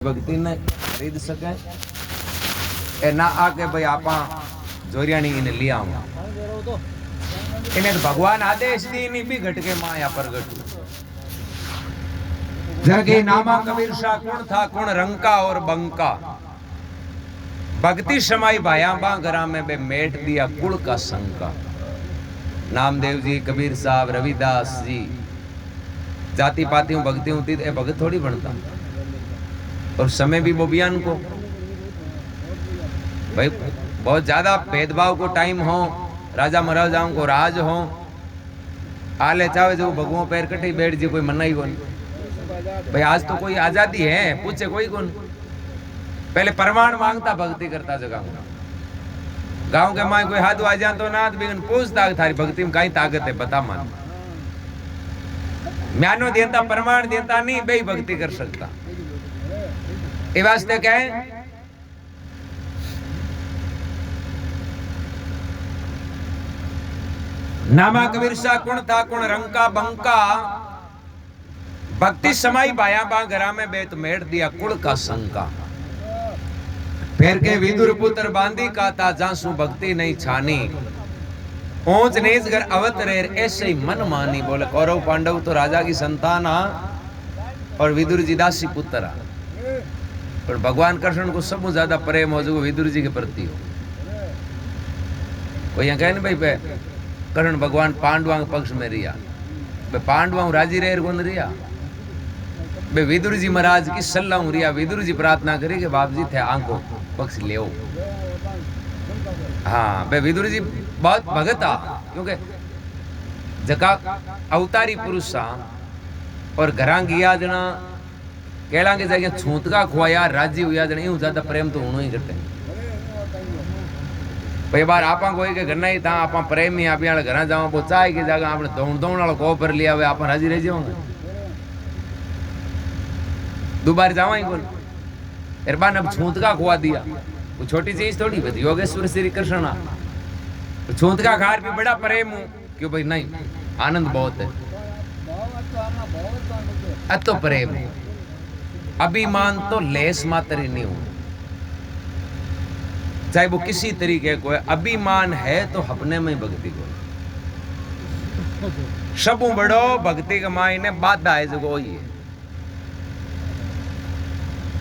भक्ति ने खरीद सके ए ना आके भाई आपा जोरियानी इन्हें लिया हूँ इन्हें तो भगवान आदेश दी नहीं भी घट के माया प्रगट जगे नामा कबीर शाह कौन था कौन रंका और बंका भक्ति समाई भाया बा गरा में बे मेट दिया कुल का संका। नामदेव जी, कबीर साहब, रविदास जी, जाति पाती हूँ भक्ति होती तो भगत थोड़ी बनता। और समय भी बोबियान को भाई बहुत ज्यादा भेदभाव को टाइम हो, राजा महाराजाओं को राज हो, आले चाहे जो भगवान पैर कटे बैठ जी कोई मना ही कौन भाई। आज तो कोई आजादी है पूछे कोई कौन। पहले प्रमाण मांगता भक्ति करता जगह गांव के माए कोई हाथ आ जा तो ना बिगन पूछता थारी भक्ति में कई ताकत है बता मान म्यानो देता प्रमाण देता नहीं बे भक्ति कर सकता। ये वास्ते कहे नामा कबीर शाह कौन था कौन रंका बंका भक्ति समाई बाया बा गरा में बेत मेट दिया कुल का संका। फिर के विदुर पुत्र बांधी का था जासू भक्ति नहीं छानी ऊंच नीच घर अवतरे ऐसे ही मन मानी। बोले कौरव पांडव तो राजा की संतान और विदुर जी दासी पुत्र पर भगवान कृष्ण को सबसे ज्यादा प्रेम हो जो विदुर जी के प्रति हो। कोई यहाँ कहे ना भाई पे कृष्ण भगवान पांडवा के पक्ष में रिया पांडवा राजी रह कौन रिया बे विदुर जी महाराज की सलाह रिया। विदुर जी प्रार्थना करी कि बाप जी थे आंखों पक्ष ले हाँ बे विदुर जी बहुत भगत आ क्योंकि जका अवतारी पुरुष और घरा गया जना कहला के जाके छूतका खुआया राजी हुआ जने यूं ज्यादा प्रेम तो होनो ही करते भाई बार आपा कोई के घरना ही था आपा प्रेम ही आप यहाँ घरा जाओ वो चाय की जगह आपने दौड़ दौड़ वाला को पर लिया हुआ आप राजी रह जाओगे दोबारा जावा ही कौन एरबान अब छूतका खुआ दिया वो छोटी चीज थोड़ी बती योगेश्वर श्री कृष्ण छूतका खार भी बड़ा प्रेम हूं क्यों भाई नहीं आनंद बहुत है अतो प्रेम अभिमान तो लेस मात्र ही नहीं हो चाहे वो किसी तरीके को है। अभिमान है तो अपने में भक्ति को सब बड़ो भक्ति के मायने बाधा है जो ही है।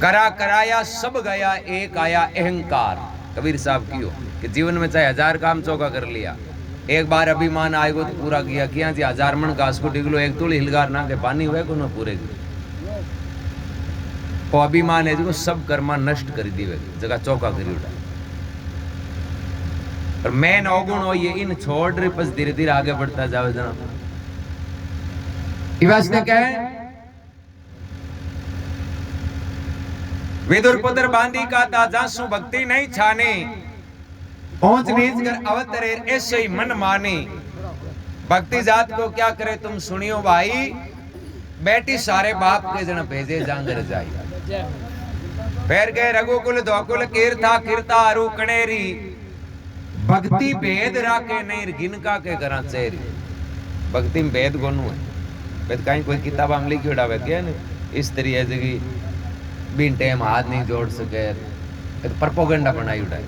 करा कराया सब गया एक आया अहंकार। कबीर साहब क्यों कि जीवन में चाहे 1000 काम चौका कर लिया एक बार अभिमान आएगो तो पूरा किया क्या जी 1000 मन घास को डिगलो एक तुल हिलगार ना के पानी हुए को ना पूरे वो अभिमान है जो सब कर्मा नष्ट कर दी जगह चौका करी उठा और मैन अवगुण हो ये इन छोड़ रही बस धीरे धीरे आगे बढ़ता जावे जना। वास्ते क्या है विदुर पुत्र बांधी का था जासू भक्ति नहीं छाने पहुंच नीच कर अवतरे ऐसे ही मन माने। भक्ति जात को क्या करे तुम सुनियो भाई बेटी सारे बाप के जन भेजे जांगर जाई फिर गए रघुकुल धोकुल कीर्था कीर्ता अरु कणेरी भक्ति भेद राके नहीं गिनका के करा चेरी। भक्ति में भेद गोनू है भेद कहीं कोई किताब हम लिखी उड़ावे क्या ना इस तरीके से कि बिन टाइम हाथ नहीं जोड़ सके तो प्रोपेगेंडा बनाई उठाए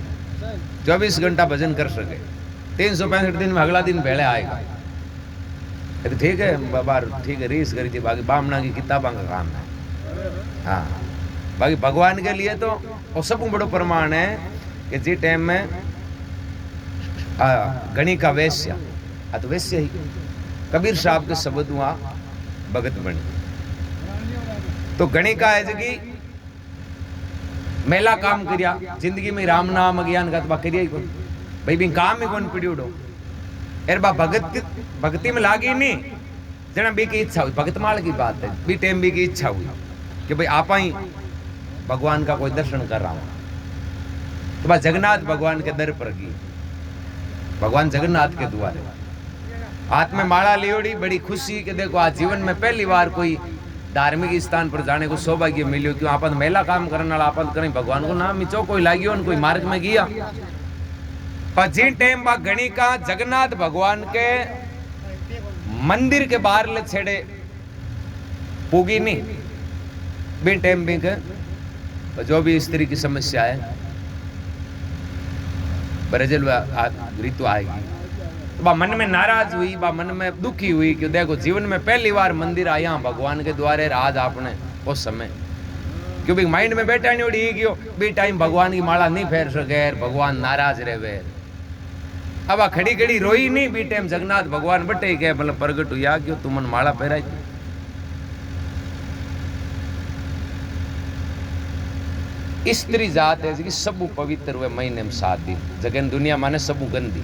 24 घंटा भजन कर सके 365 दिन में अगला दिन पहले आएगा तो ठीक है बार ठीक है रीस करी थी बाकी बामना की किताबों का काम है हाँ। बाकी भगवान के लिए तो और सब बड़ो प्रमाण है कि जी टाइम में गणी का वैश्य तो वैश्य ही कबीर साहब के शब्द वहाँ भगत बनी तो गणी का है जगी मेला काम करिया जिंदगी में राम नाम ज्ञान का करिया ही कौन भाई भी काम ही कौन पड़ी उड़ो एर बा भक्ति में लागी नहीं जना बी की इच्छा हुई भगत माल की बात है बी टाइम बी की इच्छा हुई कि भाई आप ही भगवान का कोई दर्शन कर रहा हूं तो बस जगन्नाथ भगवान के दर पर गई भगवान जगन्नाथ के द्वारे हाथ में माला लियोड़ी बड़ी खुशी कि देखो आज जीवन में पहली बार कोई धार्मिक स्थान पर जाने को सौभाग्य मिलियो क्यों आप मेला काम करने वाला आप करें भगवान को नाम मिचो कोई लागियो कोई मार्ग में गया पर जिन टाइम बा गणी का जगन्नाथ भगवान के मंदिर के बाहर ले छेड़े पूगी नहीं बिन टाइम भी जो भी स्त्री की समस्या है ब्रजल ऋतु आएगी। तो बा मन में नाराज हुई, बा मन में दुखी हुई कि देखो जीवन में पहली बार मंदिर आया भगवान के द्वारे आज आपने उस समय क्योंकि माइंड में बैठा नहीं उड़ी क्यों बी टाइम भगवान की माला नहीं फेर सके, भगवान नाराज रहे। अब आ खड़ी खड़ी रोई नहीं बी टाइम जगन्नाथ भगवान बटे के मतलब प्रगट हुआ क्यों तुमन माला पहराई। स्त्री जात है कि सबू पवित्र हुए महीने में 7 दिन, जगन दुनिया माने सबू गंदी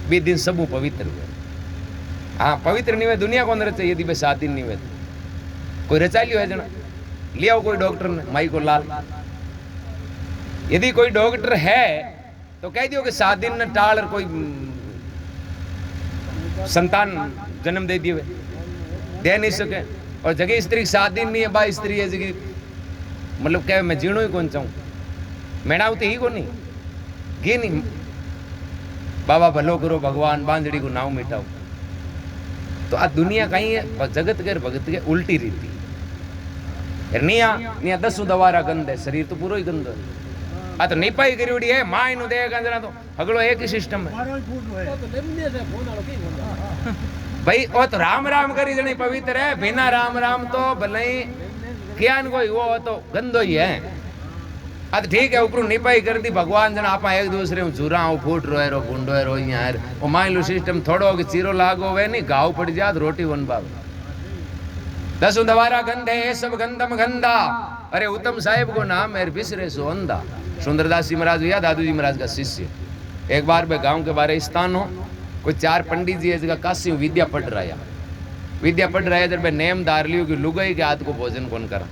20 दिन सबू पवित्र हुए। हाँ पवित्र नहीं हुए दुनिया कौन रचे यदि 7 दिन नहीं हुए कोई रचा लियो है जना ले आओ कोई डॉक्टर ने माई को लाल। यदि कोई डॉक्टर है तो कह दियो कि 7 दिन न टाल कोई संतान जन्म दे दिए दे नहीं सके। और जगह स्त्री 7 दिन नहीं है बा स्त्री है जगह मतलब क्या मैं जीणो ही कौन चाहूँ मैणा ही को नहीं गे नहीं बाबा भलो करो भगवान बांधड़ी को नाव मिटाओ। तो आ दुनिया कहीं है जगत के भगत के उल्टी रीति निया 10 दवारा गंद है शरीर तो पूरा ही गंद है। आ तो नहीं पाई करी है माँ इन दे गंजना तो अगलो एक ही सिस्टम है भाई। वो तो राम राम करी जनी पवित्र है बिना राम राम तो भले ही क्या कोई वो तो गंदो ही है। अब ठीक है ऊपर निपाई कर दी भगवान जन आप एक दूसरे में झूरा फूट रोए रो गुंडो रो यार वो मान लो सिस्टम थोड़ो कि चीरो लागो वे नहीं घाव पड़ जा रोटी वन बाब 10 दवारा गंध है सब गंदम गंदा। अरे उत्तम साहेब को नाम है बिसरे सो अंधा। सुंदरदास जी महाराज हुआ दादू जी महाराज का शिष्य। एक बार वे गांव के बारे स्थान हो कोई 4 पंडित जी है काशी विद्या पढ़ रहा विद्या पढ़ रहा है जब नेम दार लियो कि लुगाई के हाथ को भोजन कौन करा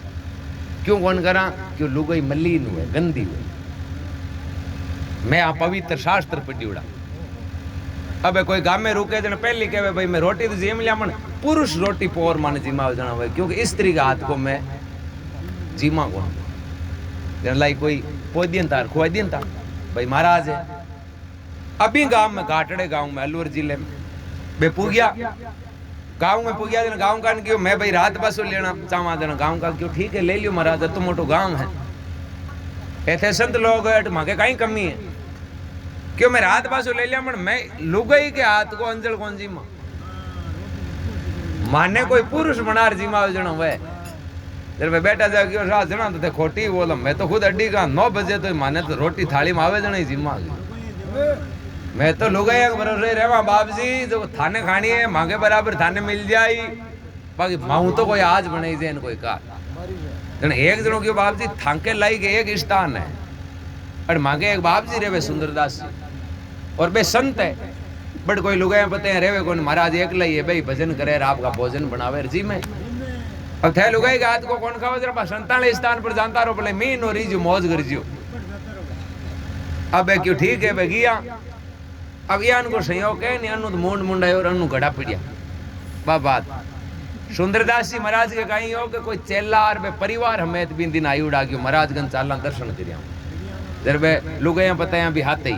क्यों कौन करा क्यों लुगाई मलिन हुए गंदी हुए। मैं आ पवित्र शास्त्र पढ़ी उड़ा। अब कोई गांव में रुके जन पहली कहे भाई मैं रोटी तो जीम लिया मन पुरुष रोटी पोर माने जीमा जना हुए क्योंकि स्त्री के हाथ को मैं जीमा कौन जन लाई कोई पोदियन तार खुआ दिन था भाई महाराज है। अभी गांव में घाटड़े गांव में अलवर जिले में बे पूगिया गांव में पूगिया जन गांव का क्यों मैं भाई रात बसो लेना चाहवा जन गांव का क्यों ठीक है ले लियो महाराज तो मोटो गांव है ऐसे संत लोग मांगे कहीं कमी है क्यों मैं रात बसो ले लिया मन मैं लुगाई के हाथ को अंजल कौन जी माने कोई पुरुष बनार जीमा जन हुए जब मैं बैठा जा क्यों रात जना तो खोटी बोला मैं तो खुद अड्डी का 9 बजे तो माने तो रोटी थाली में आवे जना ही जिम्मा मैं तो लुगाई भरोसे रेवा बाप जी जो थाने खानी है मांगे बराबर थाने मिल जाई बाकी माऊ तो कोई आज बनाई जे कोई का एक जनों क्यों बाप जी थांके लाई के एक स्थान है और मांगे एक बाप जी रेवे सुंदरदास जी और बे संत है बट कोई लुगाई पते हैं रेवे कौन महाराज एक लाई है भाई भजन करे आपका भोजन बनावे जी में अब थे लुगाई के हाथ को कौन खावे जरा संतान स्थान पर जानता रहो बोले मीन और रीजू मौज करजियो। अब क्यों ठीक है भाई गया अब ये अनु को संयोग है नहीं अनु तो मूंड मुंडा और अनु घड़ा पिड़िया बात सुंदरदास जी महाराज के कहीं हो कि कोई चेला और बे परिवार हमें भी दिन आई उड़ा क्यों महाराज गंज चाला दर्शन करिया जर बे लुगाया पता भी हाथ ही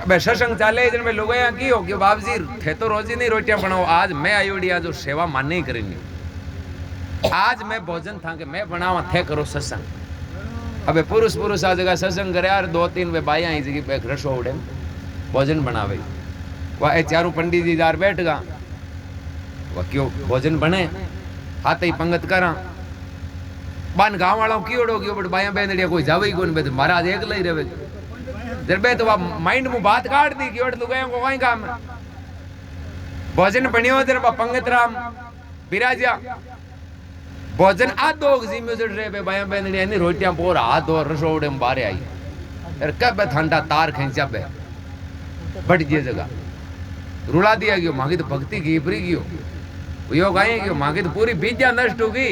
बे सत्संग चाले जन बे लुगाया की हो कि बाप जी थे तो रोज ही नहीं रोटियां बनाओ आज मैं आई उड़िया जो सेवा माने ही करेंगे आज मैं भोजन था कि मैं बनावा थे करो सत्संग। अब पुरुष पुरुष आ जगह सत्संग करे यार 2-3 वे बाइया ही जगह पे रसो उड़े भोजन बनावे वह चारों पंडित जी जार बैठ गा वह क्यों भोजन बने हाथ ही पंगत करा बान गांव वालों की ओढ़ो क्यों बट बाया बेंदड़िया कोई जावे ही कौन बे महाराज एक लई रहे जर बे तो वह माइंड में बात काट दी कि लुगायों को वहीं काम भोजन बनियो जर पंगत राम बिराजिया भोजन आ दो जिम्मे जड़ रहे बे बाया बेंदड़िया नहीं रोटियां पोर हाथ और रसोड़े में बाहर आई अरे कब ठंडा तार खींचा बे बट ये जगह रुला दिया गयो मांगी तो भक्ति की परी गयो यो गाय गयो मांगी तो पूरी विद्या नष्ट होगी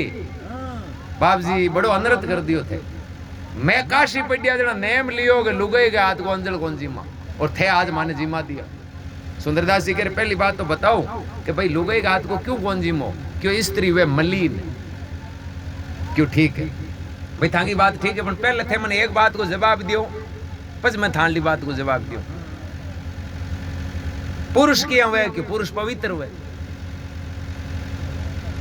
बाप जी बड़ो अनर्थ कर दियो थे। मैं काशी पढ़िया जना नेम लियो के लुगाई के हाथ को अंजल कौन जीमा और थे आज माने जीमा दिया। सुंदरदास जी कह रहे पहली बात तो बताओ कि भाई लुगाई के हाथ को क्यों कौन जीमो क्यों स्त्री वे मलिन क्यों ठीक है भाई थांगी बात ठीक है पर पहले थे मैंने एक बात को जवाब दियो बस मैं थांडी बात को जवाब दियो। पुरुष किया हुए कि पुरुष पवित्र हुए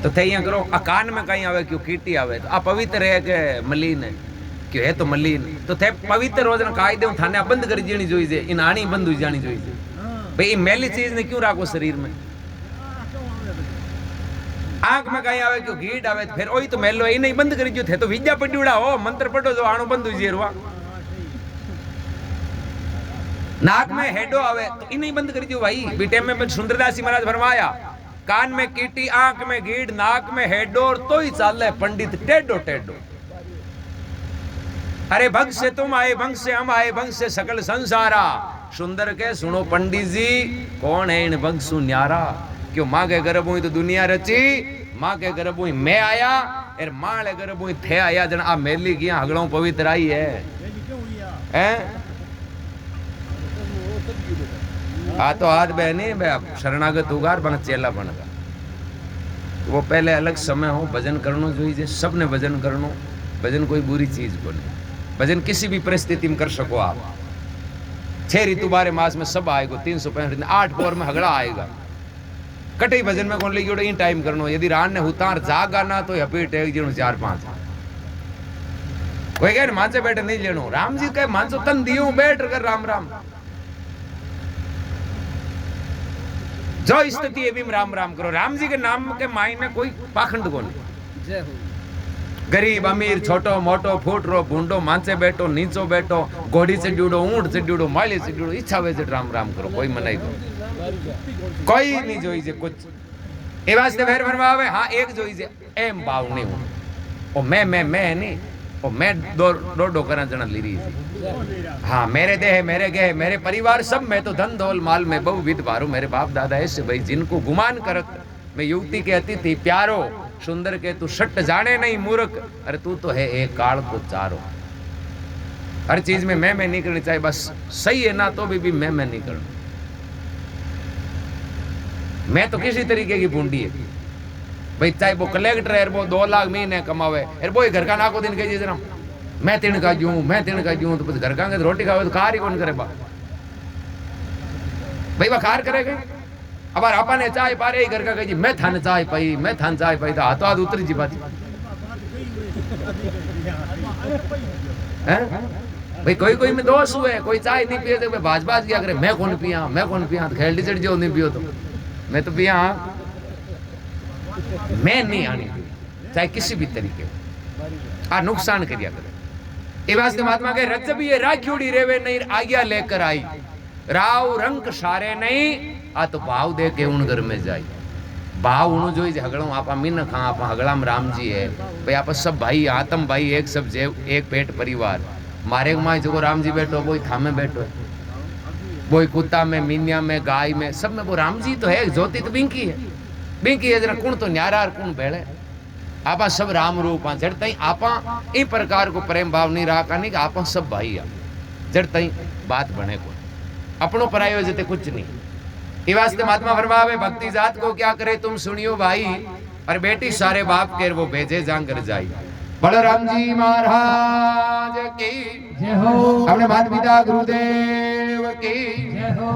तो थे यहाँ करो अकान में कहीं आवे क्यों कीटी आवे तो अपवित्र है के मलिन है કે હે તો મળી તો તે પવિત્ર રોજના કાયદે હું થાને બંધ કરી દેણી જોઈ છે इन આણી બંધ હોઈ જાણી જોઈ છે भाई मैली चीज ने क्यों राखो शरीर में आंख में कहीं आवे क्यों घीट आवे फिर ओही तो मेलो ई नहीं बंद करी जो थे तो विद्या पड्यूड़ा हो मंत्र पढ़ो जो आणो बंद हुई जेरवा नाक में हेडो आवे तो ई नहीं बंद करी जो भाई बीटे में सुंदरदासी महाराज फरमाया कान में कीटी आंख में घीट नाक में हेडो तो ही चाले पंडित टेडो टेडो अरे भंग से तुम आए भंग से हम आए भंग से सकल संसारा सुंदर के सुनो पंडित जी कौन है इन भंग सु न्यारा क्यों माँ के गर्भ हुई तो दुनिया रची माँ के गर्भ हुई मैं आया और माँ ले गर्भ हुई थे आया जन आ मेली की हगड़ों पवित्र आई है आ तो हाथ बहनी शरणागत उगार बन चेला बन का वो पहले अलग समय हो भजन करनो जोईजे सबने भजन करनो भजन कोई बुरी चीज को नहीं भजन किसी भी परिस्थिति में कर सको आप 6 ऋतु 12 मास में सब आएगा 365 दिन 8 पौर में हगड़ा आएगा कटे भजन में कौन लेगी इन टाइम करनो यदि रान ने हुतार जागा ना तो हपीट एक जीणो 4-5 कोई कहे मानसे बैठे नहीं लेनो राम जी कहे मानसो तन दियो बैठ कर राम राम जो स्थिति है भी राम राम करो राम जी के नाम के मायने कोई पाखंड को नहीं जय हो गरीब अमीर छोटो मोटो फूटरो भूंडो मानसे बैठो नीचो बैठो घोड़ी से ड्यूडो ऊंट से ड्यूडो माली से ड्यूडो इच्छा वे से राम राम करो कोई मनाई दो कोई नहीं जोई से कुछ ए वास्ते फेर फरमावे हां एक जोई से एम भाव नहीं हूं ओ मैं नहीं ओ मैं दो करा जना ली रही थी हां मेरे देह मेरे गह मेरे परिवार सब मैं तो धन दौल माल में बहु विध भारू मेरे बाप दादा ऐसे भाई जिनको गुमान करत मैं युवती कहती थी प्यारो सुंदर के तू सट जाने नहीं मूर्ख अरे तू तो है एक काल को चारो हर चीज में मैं नहीं करनी चाहिए बस सही है ना तो भी मैं नहीं करूं मैं तो किसी तरीके की बूंदी है भाई चाहे वो कलेक्टर है वो 2 लाख महीने कमावे अरे वो घर का नाको दिन कही जरा मैं तिण का जूं तो घर का रोटी खावे तो कार ही कौन करे बा भाई वो कार करेगा अब आपा ने चाय पा रही घर का कही मैं थाने चाय पाई तो हाथों हाथ उतरी जी बात भाई कोई में दोष हुए कोई चाय नहीं पिए तो बाज किया करे मैं कौन पिया तो खेल चढ़ जो नहीं पियो तो मैं तो पिया मैं नहीं आनी चाहे किसी भी तरीके आ नुकसान करिया करे ए वास्ते महात्मा के रज भी राखियोड़ी रेवे नहीं आज्ञा लेकर आई राव रंग सारे नहीं आ तो भाव दे के उन घर में जाई भाव उन जोई हगड़ो आपा मीन खा आपा हगड़ाम राम जी है भाई आपा सब भाई आतम भाई एक सब एक पेट परिवार मारे माए जो राम जी बैठो वो थामे बैठो वो कुत्ता में मीनिया में गाय में सब में वो राम जी तो है ज्योति तो बिंकी है जरा कुण तो न्यारा कुण भेड़े आपा सब राम रूप जड़ तई आपा इ प्रकार को प्रेम भाव नहीं रहा नहीं कि आपा सब भाई आ जड़ तई बात बने को अपनो परायो जते कुछ नहीं ये वास्ते महात्मा फरमावे भक्ति जात को क्या करे तुम सुनियो भाई और बेटी सारे बाप के वो भेजे जान कर जाई बलराम जी महाराज की जय हो अपने माता पिता गुरुदेव की जय हो।